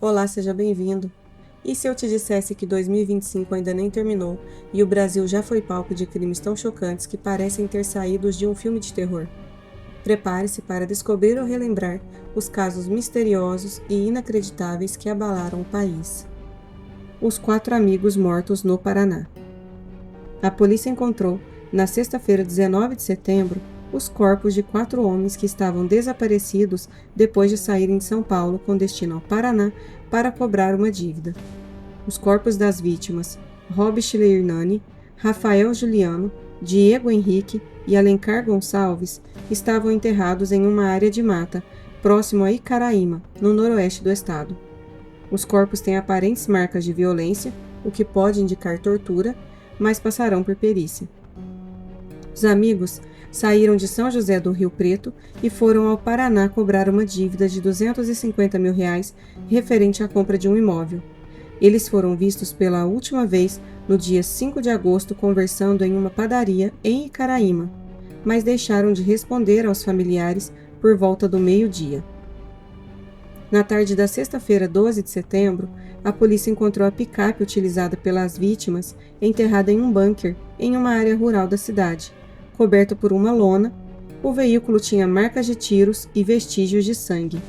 Olá, seja bem-vindo. E se eu te dissesse que 2025 ainda nem terminou e o Brasil já foi palco de crimes tão chocantes que parecem ter saídos de um filme de terror? Prepare-se para descobrir ou relembrar os casos misteriosos e inacreditáveis que abalaram o país. Os 4 amigos mortos no Paraná. A polícia encontrou, na sexta-feira, 19 de setembro, os corpos de 4 homens que estavam desaparecidos depois de saírem de São Paulo com destino ao Paraná para cobrar uma dívida. Os corpos das vítimas, Rob Schleierni, Rafael Juliano, Diego Henrique e Alencar Gonçalves, estavam enterrados em uma área de mata, próximo a Icaraíma, no noroeste do estado. Os corpos têm aparentes marcas de violência, o que pode indicar tortura, mas passarão por perícia. Os amigos saíram de São José do Rio Preto e foram ao Paraná cobrar uma dívida de R$250 mil referente à compra de um imóvel. Eles foram vistos pela última vez no dia 5 de agosto conversando em uma padaria em Icaraíma, mas deixaram de responder aos familiares por volta do meio-dia. Na tarde da sexta-feira, 12 de setembro, a polícia encontrou a picape utilizada pelas vítimas enterrada em um bunker em uma área rural da cidade, coberto por uma lona. O veículo tinha marcas de tiros e vestígios de sangue.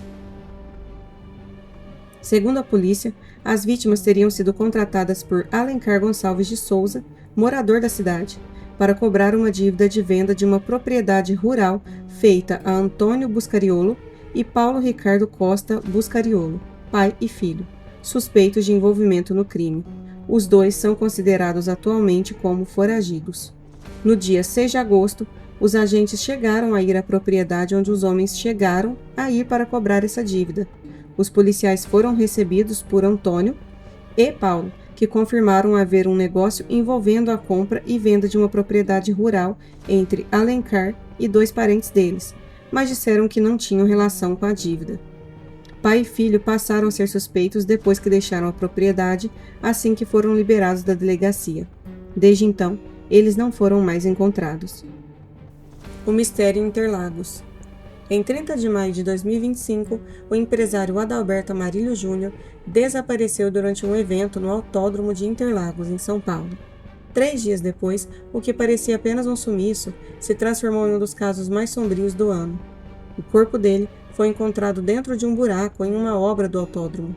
Segundo a polícia, as vítimas teriam sido contratadas por Alencar Gonçalves de Souza, morador da cidade, para cobrar uma dívida de venda de uma propriedade rural feita a Antônio Buscariolo e Paulo Ricardo Costa Buscariolo, pai e filho, suspeitos de envolvimento no crime. Os dois são considerados atualmente como foragidos. No dia 6 de agosto, os agentes chegaram a ir à propriedade onde os homens chegaram a ir para cobrar essa dívida. Os policiais foram recebidos por Antônio e Paulo, que confirmaram haver um negócio envolvendo a compra e venda de uma propriedade rural entre Alencar e 2 parentes deles, mas disseram que não tinham relação com a dívida. Pai e filho passaram a ser suspeitos depois que deixaram a propriedade, assim que foram liberados da delegacia. Desde então, eles não foram mais encontrados. O mistério em Interlagos. Em 30 de maio de 2025, o empresário Adalberto Amarillo Júnior desapareceu durante um evento no Autódromo de Interlagos, em São Paulo. 3 dias depois, o que parecia apenas um sumiço se transformou em um dos casos mais sombrios do ano. O corpo dele foi encontrado dentro de um buraco em uma obra do autódromo.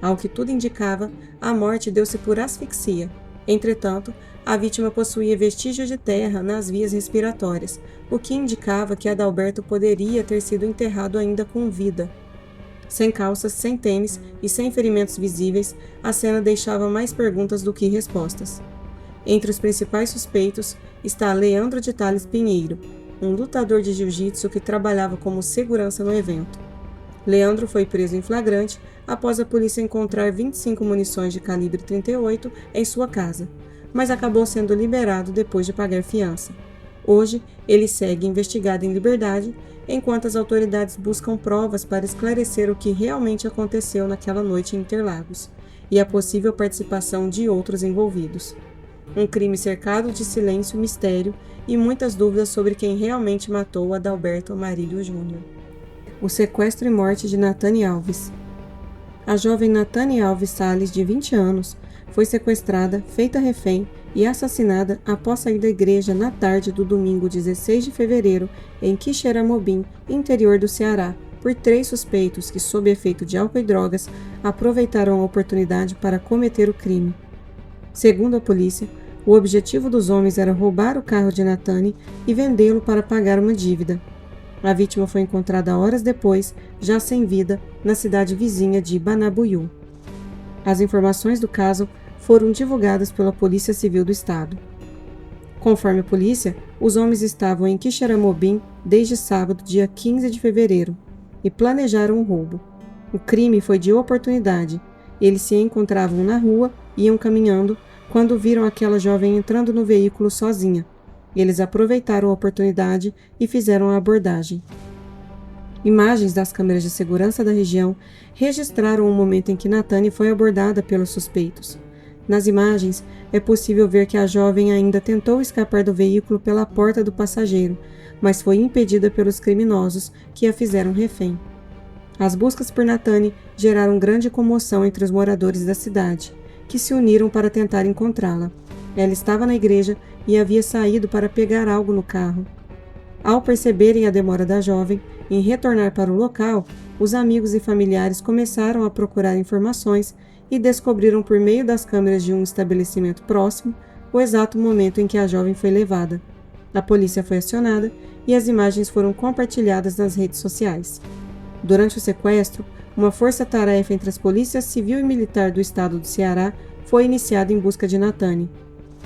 Ao que tudo indicava, a morte deu-se por asfixia. Entretanto, a vítima possuía vestígios de terra nas vias respiratórias, o que indicava que Adalberto poderia ter sido enterrado ainda com vida. Sem calças, sem tênis e sem ferimentos visíveis, a cena deixava mais perguntas do que respostas. Entre os principais suspeitos está Leandro de Tales Pinheiro, um lutador de jiu-jitsu que trabalhava como segurança no evento. Leandro foi preso em flagrante após a polícia encontrar 25 munições de calibre 38 em sua casa, mas acabou sendo liberado depois de pagar fiança. Hoje, ele segue investigado em liberdade, enquanto as autoridades buscam provas para esclarecer o que realmente aconteceu naquela noite em Interlagos e a possível participação de outros envolvidos. Um crime cercado de silêncio, mistério e muitas dúvidas sobre quem realmente matou Adalberto Amarillo Júnior. O sequestro e morte de Natane Alves. A jovem Natane Alves Salles, de 20 anos, foi sequestrada, feita refém e assassinada após sair da igreja na tarde do domingo 16 de fevereiro em Quixeramobim, interior do Ceará, por 3 suspeitos que, sob efeito de álcool e drogas, aproveitaram a oportunidade para cometer o crime. Segundo a polícia, o objetivo dos homens era roubar o carro de Natane e vendê-lo para pagar uma dívida. A vítima foi encontrada horas depois, já sem vida, na cidade vizinha de Banabuiú. As informações do caso foram divulgadas pela Polícia Civil do Estado. Conforme a polícia, os homens estavam em Quixeramobim desde sábado, dia 15 de fevereiro, e planejaram o roubo. O crime foi de oportunidade. Eles se encontravam na rua, iam caminhando, quando viram aquela jovem entrando no veículo sozinha. Eles aproveitaram a oportunidade e fizeram a abordagem. Imagens das câmeras de segurança da região registraram o momento em que Natane foi abordada pelos suspeitos. Nas imagens, é possível ver que a jovem ainda tentou escapar do veículo pela porta do passageiro, mas foi impedida pelos criminosos que a fizeram refém. As buscas por Nathani geraram grande comoção entre os moradores da cidade, que se uniram para tentar encontrá-la. Ela estava na igreja e havia saído para pegar algo no carro. Ao perceberem a demora da jovem em retornar para o local, os amigos e familiares começaram a procurar informações e descobriram por meio das câmeras de um estabelecimento próximo o exato momento em que a jovem foi levada. A polícia foi acionada e as imagens foram compartilhadas nas redes sociais. Durante o sequestro, uma força-tarefa entre as polícias civil e militar do estado do Ceará foi iniciada em busca de Nathani.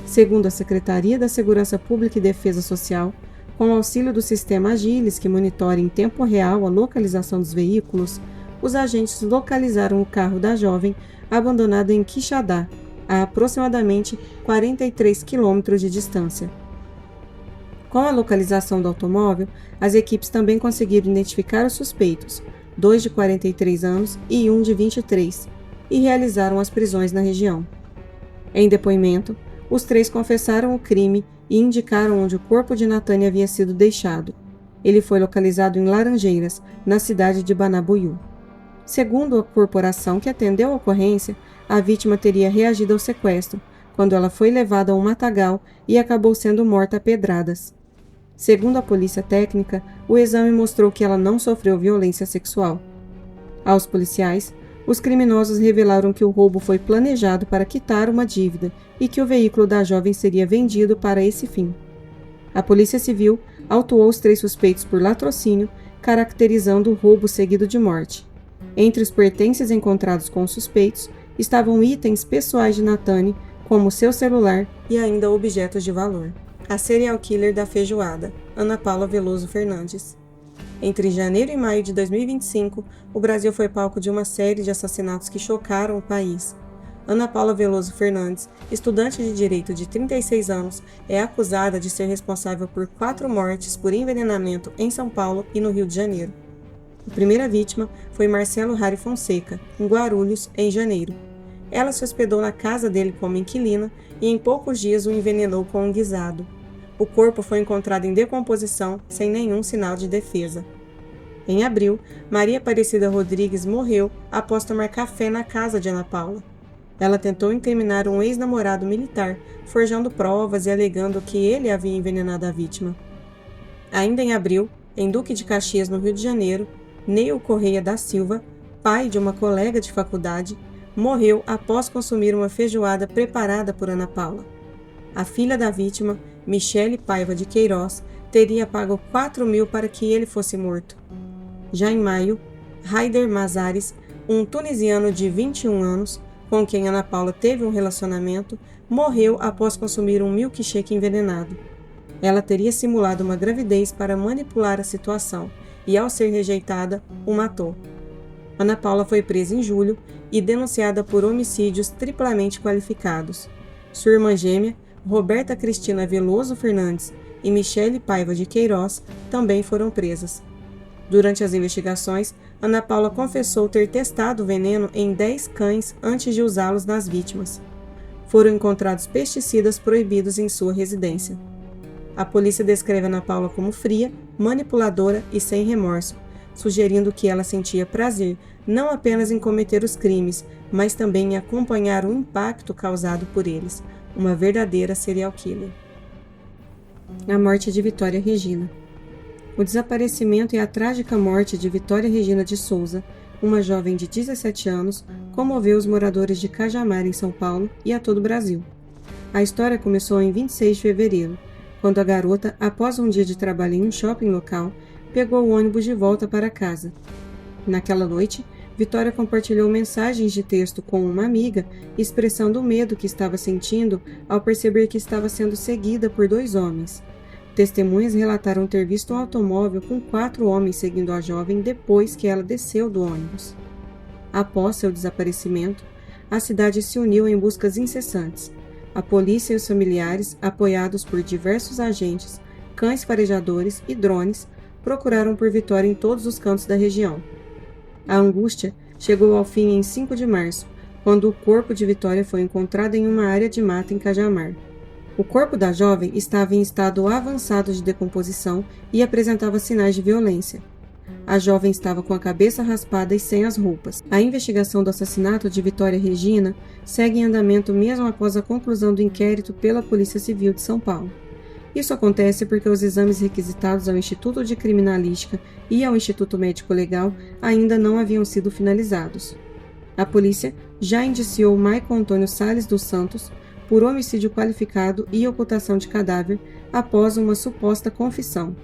Segundo a Secretaria da Segurança Pública e Defesa Social, com o auxílio do sistema Agilis, que monitora em tempo real a localização dos veículos, os agentes localizaram o carro da jovem abandonado em Quixadá, a aproximadamente 43 quilômetros de distância. Com a localização do automóvel, as equipes também conseguiram identificar os suspeitos, 2 de 43 anos e 1 de 23, e realizaram as prisões na região. Em depoimento, os 3 confessaram o crime e indicaram onde o corpo de Nathani havia sido deixado. Ele foi localizado em Laranjeiras, na cidade de Banabuiú. Segundo a corporação que atendeu a ocorrência, a vítima teria reagido ao sequestro, quando ela foi levada a um matagal e acabou sendo morta a pedradas. Segundo a polícia técnica, o exame mostrou que ela não sofreu violência sexual. Aos policiais, os criminosos revelaram que o roubo foi planejado para quitar uma dívida e que o veículo da jovem seria vendido para esse fim. A Polícia Civil autuou os 3 suspeitos por latrocínio, caracterizando o roubo seguido de morte. Entre os pertences encontrados com os suspeitos estavam itens pessoais de Nathani, como seu celular e ainda objetos de valor. A serial killer da feijoada, Ana Paula Veloso Fernandes. Entre janeiro e maio de 2025, o Brasil foi palco de uma série de assassinatos que chocaram o país. Ana Paula Veloso Fernandes, estudante de direito de 36 anos, é acusada de ser responsável por 4 mortes por envenenamento em São Paulo e no Rio de Janeiro. A primeira vítima foi Marcelo Rari Fonseca, em Guarulhos, em janeiro. Ela se hospedou na casa dele como inquilina e em poucos dias o envenenou com um guisado. O corpo foi encontrado em decomposição, sem nenhum sinal de defesa. Em abril, Maria Aparecida Rodrigues morreu após tomar café na casa de Ana Paula. Ela tentou incriminar um ex-namorado militar, forjando provas e alegando que ele havia envenenado a vítima. Ainda em abril, em Duque de Caxias, no Rio de Janeiro, Neil Correia da Silva, pai de uma colega de faculdade, morreu após consumir uma feijoada preparada por Ana Paula. A filha da vítima, Michele Paiva de Queiroz, teria pago 4 mil para que ele fosse morto. Já em maio, Haider Mazares, um tunisiano de 21 anos, com quem Ana Paula teve um relacionamento, morreu após consumir um milkshake envenenado. Ela teria simulado uma gravidez para manipular a situação e, ao ser rejeitada, o matou. Ana Paula foi presa em julho e denunciada por homicídios triplamente qualificados. Sua irmã gêmea, Roberta Cristina Veloso Fernandes e Michele Paiva de Queiroz, também foram presas. Durante as investigações, Ana Paula confessou ter testado o veneno em 10 cães antes de usá-los nas vítimas. Foram encontrados pesticidas proibidos em sua residência. A polícia descreve Ana Paula como fria, manipuladora e sem remorso, sugerindo que ela sentia prazer não apenas em cometer os crimes, mas também em acompanhar o impacto causado por eles, uma verdadeira serial killer. A morte de Vitória Regina. O desaparecimento e a trágica morte de Vitória Regina de Souza, uma jovem de 17 anos, comoveu os moradores de Cajamar, em São Paulo, e a todo o Brasil. A história começou em 26 de fevereiro, quando a garota, após um dia de trabalho em um shopping local, pegou o ônibus de volta para casa. Naquela noite, Vitória compartilhou mensagens de texto com uma amiga, expressando o medo que estava sentindo ao perceber que estava sendo seguida por 2 homens. Testemunhas relataram ter visto um automóvel com 4 homens seguindo a jovem depois que ela desceu do ônibus. Após seu desaparecimento, a cidade se uniu em buscas incessantes. A polícia e os familiares, apoiados por diversos agentes, cães farejadores e drones, procuraram por Vitória em todos os cantos da região. A angústia chegou ao fim em 5 de março, quando o corpo de Vitória foi encontrado em uma área de mata em Cajamar. O corpo da jovem estava em estado avançado de decomposição e apresentava sinais de violência. A jovem estava com a cabeça raspada e sem as roupas. A investigação do assassinato de Vitória Regina segue em andamento mesmo após a conclusão do inquérito pela Polícia Civil de São Paulo. Isso acontece porque os exames requisitados ao Instituto de Criminalística e ao Instituto Médico Legal ainda não haviam sido finalizados. A polícia já indiciou Michael Antônio Salles dos Santos por homicídio qualificado e ocultação de cadáver após uma suposta confissão.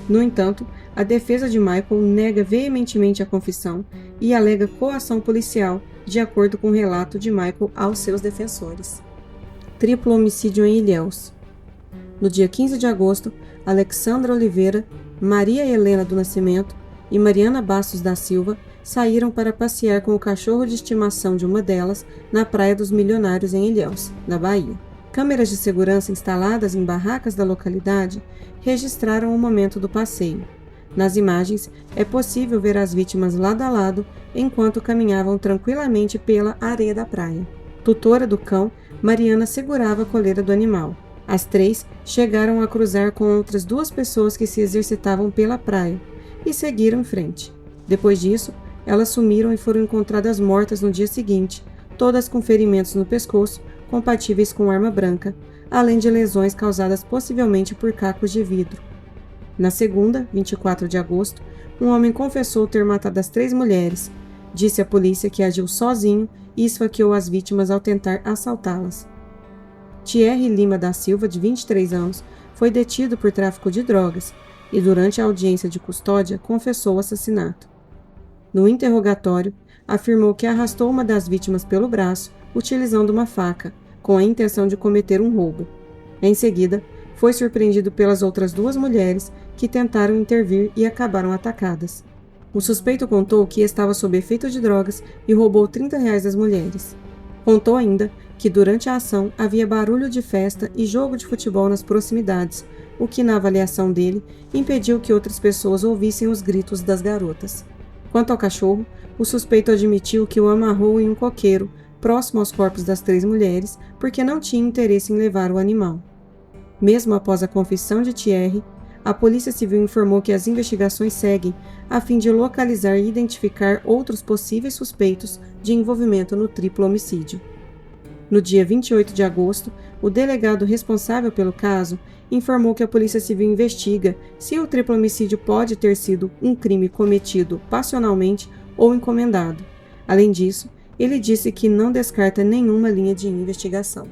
No entanto, a defesa de Michael nega veementemente a confissão e alega coação policial, de acordo com o relato de Michael aos seus defensores. Triplo homicídio em Ilhéus. No dia 15 de agosto, Alexandra Oliveira, Maria Helena do Nascimento e Mariana Bastos da Silva saíram para passear com o cachorro de estimação de uma delas na Praia dos Milionários em Ilhéus, na Bahia. Câmeras de segurança instaladas em barracas da localidade registraram o momento do passeio. Nas imagens, é possível ver as vítimas lado a lado enquanto caminhavam tranquilamente pela areia da praia. Tutora do cão, Mariana segurava a coleira do animal. As três chegaram a cruzar com outras duas pessoas que se exercitavam pela praia e seguiram em frente. Depois disso, elas sumiram e foram encontradas mortas no dia seguinte, todas com ferimentos no pescoço, compatíveis com arma branca, além de lesões causadas possivelmente por cacos de vidro. Na segunda, 24 de agosto, um homem confessou ter matado as três mulheres. Disse à polícia que agiu sozinho e esfaqueou as vítimas ao tentar assaltá-las. Thierry Lima da Silva, de 23 anos, foi detido por tráfico de drogas e, durante a audiência de custódia, confessou o assassinato. No interrogatório, afirmou que arrastou uma das vítimas pelo braço, utilizando uma faca, com a intenção de cometer um roubo. Em seguida, foi surpreendido pelas outras duas mulheres que tentaram intervir e acabaram atacadas. O suspeito contou que estava sob efeito de drogas e roubou R$30 das mulheres. Contou ainda que durante a ação havia barulho de festa e jogo de futebol nas proximidades, o que, na avaliação dele, impediu que outras pessoas ouvissem os gritos das garotas. Quanto ao cachorro, o suspeito admitiu que o amarrou em um coqueiro, próximo aos corpos das três mulheres, porque não tinha interesse em levar o animal. Mesmo após a confissão de Thierry, a Polícia Civil informou que as investigações seguem a fim de localizar e identificar outros possíveis suspeitos de envolvimento no triplo homicídio. No dia 28 de agosto, o delegado responsável pelo caso informou que a Polícia Civil investiga se o triplo homicídio pode ter sido um crime cometido passionalmente ou encomendado. Além disso, ele disse que não descarta nenhuma linha de investigação.